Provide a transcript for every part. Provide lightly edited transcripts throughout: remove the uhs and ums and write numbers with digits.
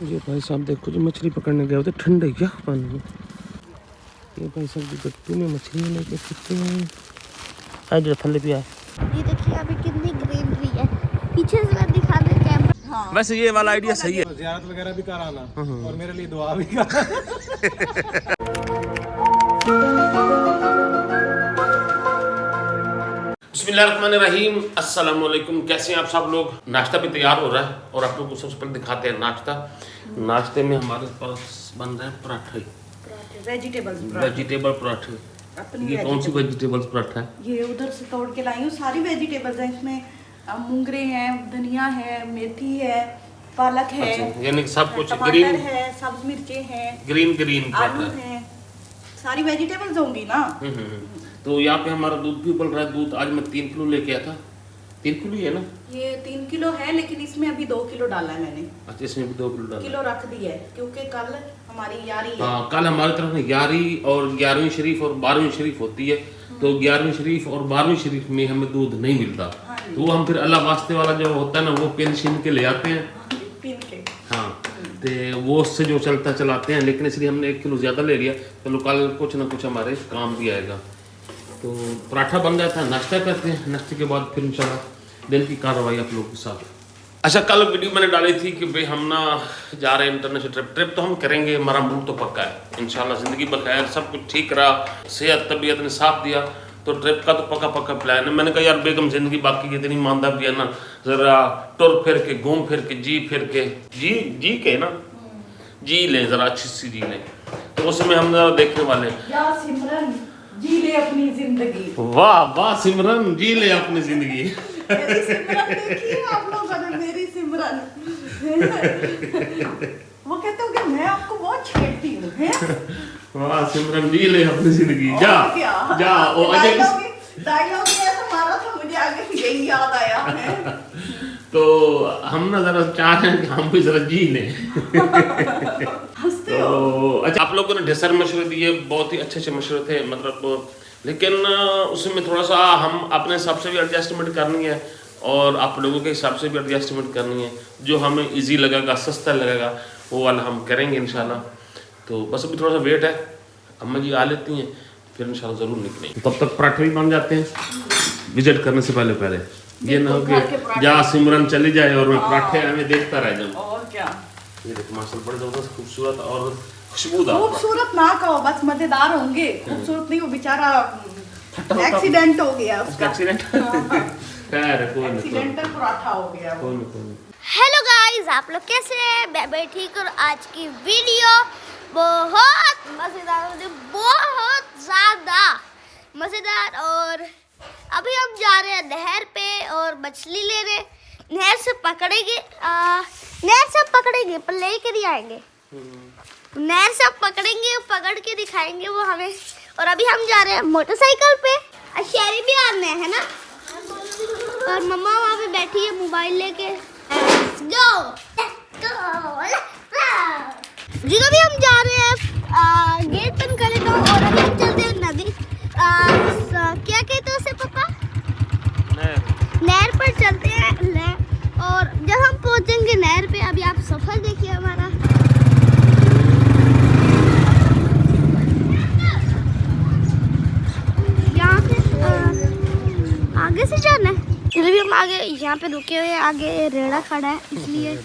ये भाई साहब देखो जो मछली पकड़ने गए होते ठंडे क्या पानी में। ये भाई साहब जो गट्टू में मछली लेके फिरते हैं। आज जो थल्ले पे आए ये देखिए अभी कितनी ग्रीनरी है। पीछे से मैं दिखा दे कैमरा। हाँ। वैसे ये वाला आइडिया सही है। ज़ियारत वगैरह भी कराना और मेरे लिए दुआ भी करना। बिस्मिल्लाहिर्रहमानिर्रहीम, अस्सलाम वालेकुम। कैसे हैं आप सब लोग। नाश्ता भी तैयार हो रहा है और आप लोग को सबसे पहले दिखाते हैं नाश्ता। नाश्ते में हमारे पास बन रहे हैं पराठे, वेजिटेबल पराठे। ये कौन सी वेजिटेबल्स पराठा है? ये उधर से तोड़ के लाई हूँ। सारी वेजिटेबल्स हैं इसमें। मूंगरे हैं, धनिया है, मेथी है, पालक है, यानी सब कुछ टमाटर ग्रीन है, सब्ज मिर्चे हैं, ग्रीन आलू पराठा है। हैं। सारी वेजिटेबल्स होंगी ना। तो यहाँ पे हमारा दूध भी उबल रहा है। दूध आज मैं 3 किलो लेके आया था। 3 किलो ही है ना? ये 3 किलो है, लेकिन इसमें अभी 2 किलो डाला है मैंने। अच्छा, इसमें भी 2 किलो डाला। किलो रख दी है क्योंकि कल हमारी यारी है। हाँ, कल हमारी तरफ में यारी और 11वीं शरीफ और 12वीं शरीफ होती है। तो 11वीं शरीफ और 12वीं शरीफ में हमें दूध नहीं मिलता। तो वो हम फिर अल्लाह वास्ते वाला जो होता है ना, वो पिन शिन के ले आते हैं। पिन के। हाँ, तो वो उससे जो चलाते हैं। लेकिन इसलिए हमने 1 किलो ज़्यादा ले लिया। चलो कल कुछ ना कुछ हमारे काम भी आएगा। तो पराठा बन जाता है, नाश्ता करते हैं। नाश्ते के बाद फिर इंशाल्लाह दिन की कार्रवाई आप लोगों के साथ। अच्छा, कल वीडियो मैंने डाली थी कि भाई हम ना जा रहे हैं इंटरनेशनल ट्रिप तो हम करेंगे। हमारा मूड तो पक्का है इंशाल्लाह। ज़िंदगी बखैर, सब कुछ ठीक रहा, सेहत तबीयत ने साथ दिया, तो ट्रिप का तो पक्का प्लान है। मैंने कहा यार बेगम ज़िंदगी बाकी की इतनी मांदा भी है ना, ज़रा टुर फिर के, घूम फिर के, जी के ना, जी लें ज़रा, अच्छी सी जी लें। तो उसमें हम ज़रा देखने वाले या सिमरन जी ले अपनी जिंदगी। वाह वाह सिमरन, जी ले अपनी जिंदगी। मेरी सिमरन देखी है आप लोगों ने? मेरी सिमरन वो कहते हो कि मैं आपको बहुत छेड़ती हूँ। वाह सिमरन, जी ले अपनी जिंदगी। जा जा। ओ अजय डायलॉग ऐसा मारा था, मुझे आगे यही याद आया है। तो हम ना जरा चाह रहे हैं कि हम भी जरा जी लें। तो अच्छा, आप लोगों ने ढेर सारे मशवरे दिए, बहुत ही अच्छे मशवरे थे। मतलब लेकिन उसमें थोड़ा सा हम अपने हिसाब से भी एडजस्टमेंट करनी है और आप लोगों के हिसाब से भी एडजस्टमेंट करनी है। जो हमें इजी लगेगा, सस्ता लगेगा, वो वाला हम करेंगे इंशाल्लाह। तो बस अभी थोड़ा सा वेट है, अम्मा जी आ लेती हैं, फिर इंशाल्लाह ज़रूर निकलेंगे। तब तक पराठे भी बन जाते हैं विजिट करने से पहले। ये ना हो कि जा सिमरन चली जाए और मैं पराठे हमें देखता रह जाऊँ। और क्या। ये देखो माशाल्लाह बड़े ज़बरदस्त खूबसूरत और खुशबूदार। खूबसूरत ना कहो, बस मजेदार होंगे। खूबसूरत नहीं, वो बेचारा एक्सीडेंट हो गया उसका। एक्सीडेंट खैर कोई नहीं, एक्सीडेंटल पराठा हो गया। कोई नहीं। हेलो गाइस, आप लोग कैसे हैं? मैं ठीक। और आज की वीडियो बहुत मज़ेदार होगी, बहुत ज़्यादा मज़ेदार। और अभी हम जा रहे हैं नहर पे और मछली लेने। नहर से पकड़ेंगे पर ले कर ही आएंगे। नहर से पकड़ेंगे, पकड़ के दिखाएंगे वो हमें। और अभी हम जा रहे हैं मोटरसाइकिल पे। शहरी भी आने है ना, और मम्मा वहाँ पे बैठी है मोबाइल लेके। जी अभी हम जा रहे हैं, गेट बंद कर लेता हूँ। और अभी हम चलते हैं नदी, क्या कहते हैं उसे पापा? नहर पर चलते हैं। और जब हम पहुँचेंगे नहर पे, अभी आप सफ़र देखिए हमारा। यहाँ से आगे से जाना है। चलिए भी हम आगे, यहाँ पे रुके हुए हैं, आगे रेड़ा खड़ा है इसलिए।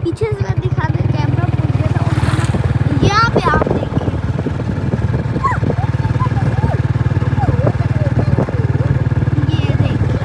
पीछे से मैं दिखा दे कैमरा फुल गया। यहाँ पे आप देखिए, ये देखिए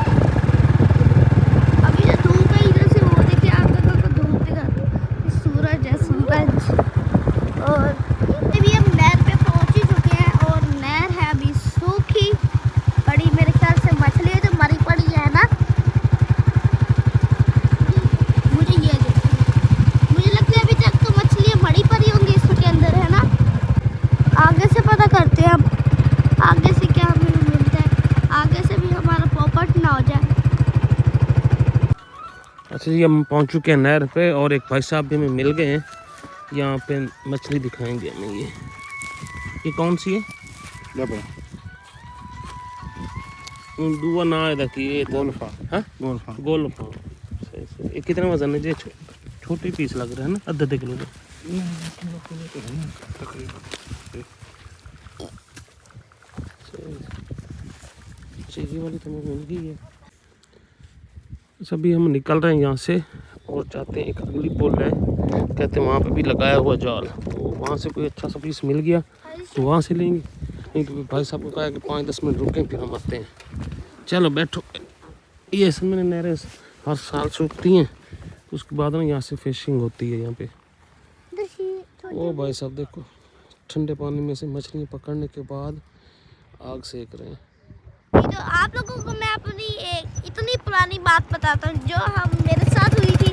अच्छा जी, हम पहुंच चुके हैं नहर पे और एक भाई साहब भी हमें मिल गए हैं। यहाँ पे मछली दिखाएंगे हमें। ये कौन सी है? दुआ ना है कि ये गोल्फा। हाँ गोल्फा। ये कितना वजन है जी? छोटे पीस लग रहे हैं ना, आधा किलो के। ये वाली तो मिल गई है। सभी हम निकल रहे हैं यहाँ से और चाहते हैं एक अगली पुल है, कहते हैं वहाँ पे भी लगाया हुआ जाल, तो वहाँ से कोई अच्छा सा पीस मिल गया तो वहाँ से लेंगे। नहीं तो भाई साहब को कहा कि 5-10 मिनट रुकें फिर हम आते हैं। चलो बैठो। ये असल में नहरें हर साल सूखती हैं, तो उसके बाद ना यहाँ से फिशिंग होती है यहाँ पे। ओ भाई साहब देखो, ठंडे पानी में से मछलियाँ पकड़ने के बाद आग सेक रहे हैं। तो आप लोगों को मैं अपनी एक इतनी पुरानी बात बताता हूँ जो हम मेरे साथ हुई थी।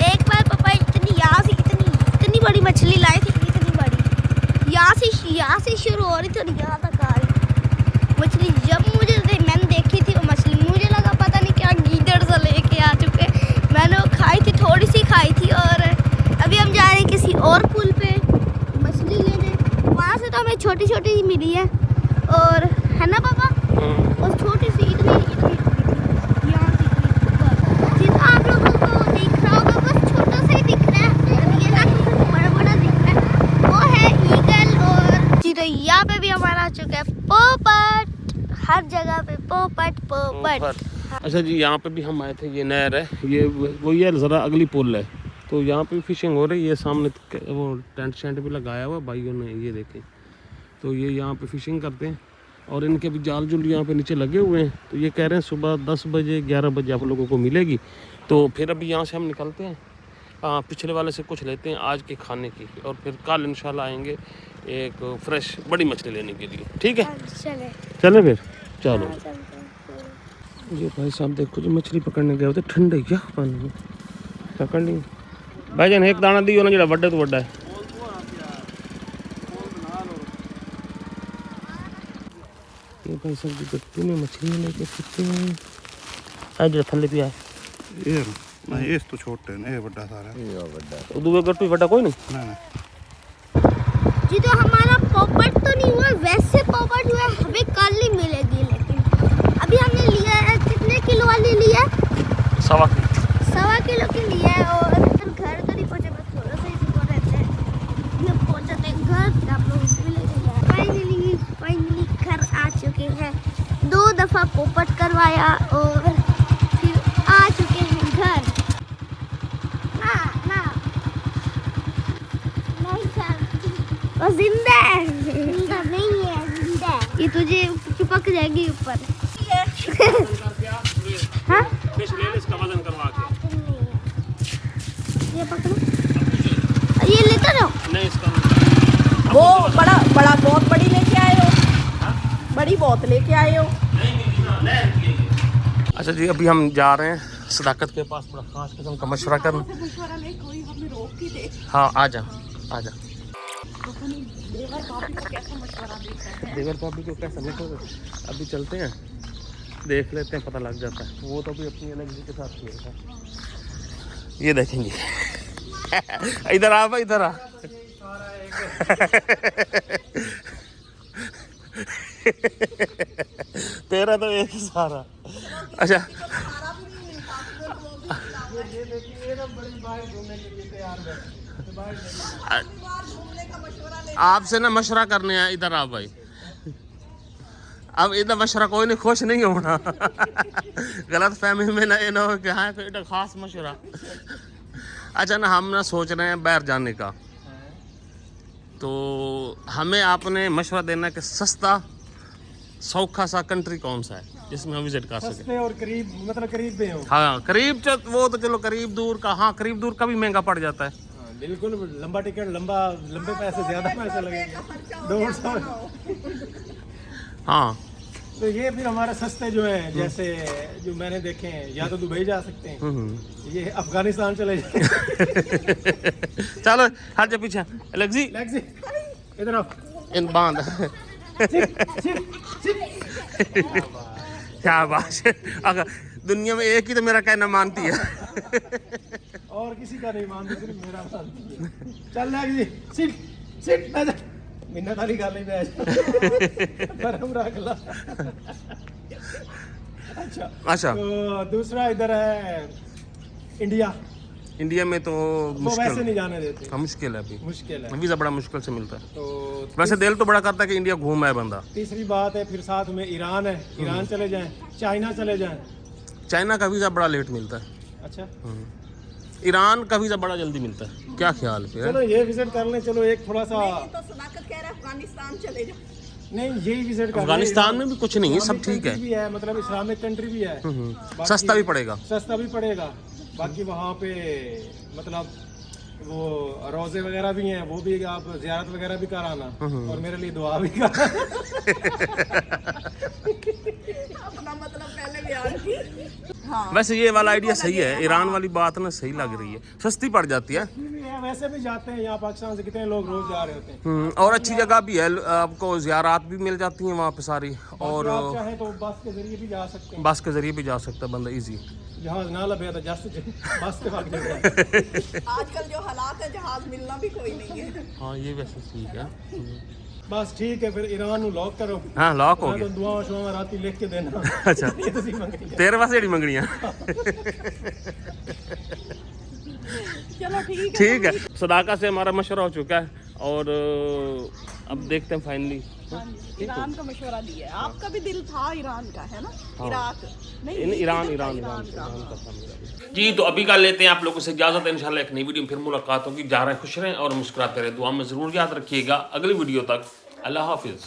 एक बार पापा इतनी बड़ी मछली लाए थे, इतनी बड़ी, यहाँ से शुरू हो रही थी यहाँ तक आ रही मछली। जब मैंने देखी थी वो मछली, मुझे लगा पता नहीं क्या गीदड़ सा लेके आ चुके। मैंने वो खाई थी, थोड़ी सी खाई थी। और अभी हम जा रहे हैं किसी और पुल पे मछली लेने। वहाँ से तो हमें छोटी छोटी ही मिली है, और है ना पापा, और छोटी सी इतनी यहाँ से आप लोगों को दिख रहा होगा, बस छोटा सा ही दिख रहा है, ये ना बड़ा बड़ा दिख रहा है, वो है ईगल। और जी तो यहाँ पे भी हमारा आ चुका है पोपट, हर जगह पे पोपट। अच्छा जी, यहाँ पे भी हम आए थे। ये नहर है, ये वही है, ज़रा अगली पुल है, तो यहाँ पे फिशिंग हो रही है। सामने वो टेंट शेंट भी लगाया हुआ भाइयों ने, ये देखें। तो ये यहाँ पे फिशिंग करते हैं और इनके भी जाल जुल यहाँ पे नीचे लगे हुए हैं। तो ये कह रहे हैं सुबह 10 बजे 11 बजे आप लोगों को मिलेगी। तो फिर अभी यहाँ से हम निकलते हैं, पिछले वाले से कुछ लेते हैं आज के खाने की, और फिर कल इंशाल्लाह आएंगे एक फ्रेश बड़ी मछली लेने के लिए। ठीक है, चले फिर। चलो ये भाई साहब देखो, जो मछली पकड़ने गए होते ठंडे क्या पानी में पकड़ ली। भाईजान एक दाना दियो ना, जो बड़ा तो बड़ा है। ये भाई साहब की गट्टी में मछली लेके फिरते हैं। आज जो थल्ले भी आए ये नहीं, ये तो छोटे ने, ये बड़ा सारा, ये बड़ा, तो दूसरा गट्टू बड़ा कोई नहीं ना। जी तो हमारा पोपट तो नहीं हुआ, वैसे पोपट हुआ, हमें कल ही मिलेगी। लेकिन अभी हमने लिया है, कितने किलो वाली लिया? 1.25 किलो की लिया है। और घर तो नहीं पहुँचे, बस थोड़ा सा ही सुबह रहते हैं, पहुँच जाते हैं घर। आप लोग उसमें ले जाइए। फाइनली घर आ चुके हैं। 2 दफ़ा पोपट करवाया और फिर आ चुके हैं घर। ना नहीं सर, वो जिंदा है। जिंदा नहीं है, जिंदा है। ये तुझे चिपक जाएगी ऊपर। हाँ? इसका वजन करवा के ये पकड़ो, ये लेते रहो। नहीं, इसका वो बड़ा बहुत बड़ी लेके आए हो? बड़ी बहुत लेके आए हो? अच्छा जी, अभी हम जा रहे हैं सदाकत के पास, बड़ा खास किस्म का मशवरा करना। मशवरा ले, कोई हमें रोक ही दे। हाँ आजा। देवर भाभी को कैसा मशवरा देता है? देवर भाभी को कैसा मशवरा? अभी चलते हैं, देख लेते हैं, पता लग जाता है। वो तो भी अपनी एनर्जी के साथ किया था। ये देखेंगे। इधर आ भाई, इधर आ। तेरा तो एक ही सारा। अच्छा आपसे ना मशवरा करने आया, इधर आ भाई। अब इधर मशवरा कोई नहीं, खुश नहीं होना। गलत फहमी में ना ये ना हो कि हाँ कोई खास मशवरा। अच्छा ना, हम ना सोच रहे हैं बाहर जाने का, तो हमें आपने मशवरा देना कि सस्ता सौखा सा कंट्री कौन सा है जिसमें हम विजिट कर सकें। और करीब, मतलब करीब पे हो। हाँ करीब, वो तो चलो करीब दूर का, हाँ करीब दूर का भी महंगा पड़ जाता है। बिल्कुल, लंबा टिकट, लंबे पैसे, ज़्यादा पैसे लगेंगे, 200। हाँ तो ये फिर हमारे सस्ते जो है, जैसे जो मैंने देखे हैं, या तो दुबई जा सकते हैं, ये अफगानिस्तान चले जाए। चलो हट जा पीछे, लेग्जी इधर आओ, इन बांध। क्या बात है, अगर दुनिया में एक ही तो मेरा कहना मानती है। और किसी का नहीं मानती, सिर्फ मेरा मानती है। चल लग जी, सिट सिट बैठ, मिन्नत वाली गल नहीं बैठ, बरम रख ला। अच्छा। तो दूसरा इधर है इंडिया, इंडिया में तो वो वैसे नहीं जाने देते, हाँ, मुश्किल है अभी, मुश्किल है। वीज़ा बड़ा मुश्किल से मिलता है। तो वैसे दिल तो बड़ा करता है कि इंडिया घूम आए बंदा। तीसरी बात है फिर साथ में ईरान है, ईरान चले जाएं, चाइना चले जाएं। चाइना का वीज़ा बड़ा लेट मिलता है, अच्छा ईरान का वीज़ा बड़ा जल्दी मिलता है। क्या ख्याल है? चलो ये विजिट कर लें, चलो एक थोड़ा सा, तो सदाकत कह रहा है अफगानिस्तान चले जाओ। नहीं यही विजिट कर लें। अफगानिस्तान में भी कुछ नहीं है, सब इस्लामिक ठीक है, कंट्री भी है, मतलब इस्लामिक कंट्री भी है, बाकी सस्ता भी पड़ेगा। सस्ता भी पड़ेगा। बाकी वहाँ पे मतलब वो रोजे वगैरह भी हैं, वो भी आप ज़ियारत वगैरह भी कराना और मेरे लिए दुआ भी कराना। अपना मतलब पहले बयान की। हाँ वैसे ये वाला आइडिया सही है, ईरान वाली बात ना सही लग रही है, सस्ती पड़ जाती है। वैसे भी जाते हैं यहाँ पाकिस्तान से, कितने लोग रोज जा रहे होते हैं। और अच्छी जगह भी है, आपको ज़ियारात भी मिल जाती हैं वहाँ पे सारी, और आप चाहे तो बस के जरिए भी जा सकते हैं, बस के जरिए भी जा सकता है बंदा इजी। जहाज ना लगे तो बस के वक्त जाए। आजकल जो हालात है जहाज मिलना भी कोई नहीं है। हाँ ये वैसे ठीक है। बस ठीक है, फिर ईरान ਨੂੰ लॉक करो। हाँ लॉक हो तो गया। दुआ शुआ राती लिख के देना। अच्छा ये ਤੁਸੀਂ ਮੰਗਣੀ तेरे पास जेड़ी मंगनियां। चलो ठीक ठीक है, सदाका से हमारा मशवरा हो चुका है और अब देखते हैं फाइनली। है। ईरान का मशवरा दिया है, आपका भी दिल था ईरान का, है ना? इराक नहीं, ईरान का था मेरा। जी तो अभी का लेते हैं आप लोगों से इजाजत, इंशाल्लाह एक नई वीडियो में फिर मुलाकात होगी। जा रहे हैं खुश रहें और मुस्कुराते रहें, दुआ में जरूर याद रखिएगा। अगली वीडियो तक अल्लाह हाफिज।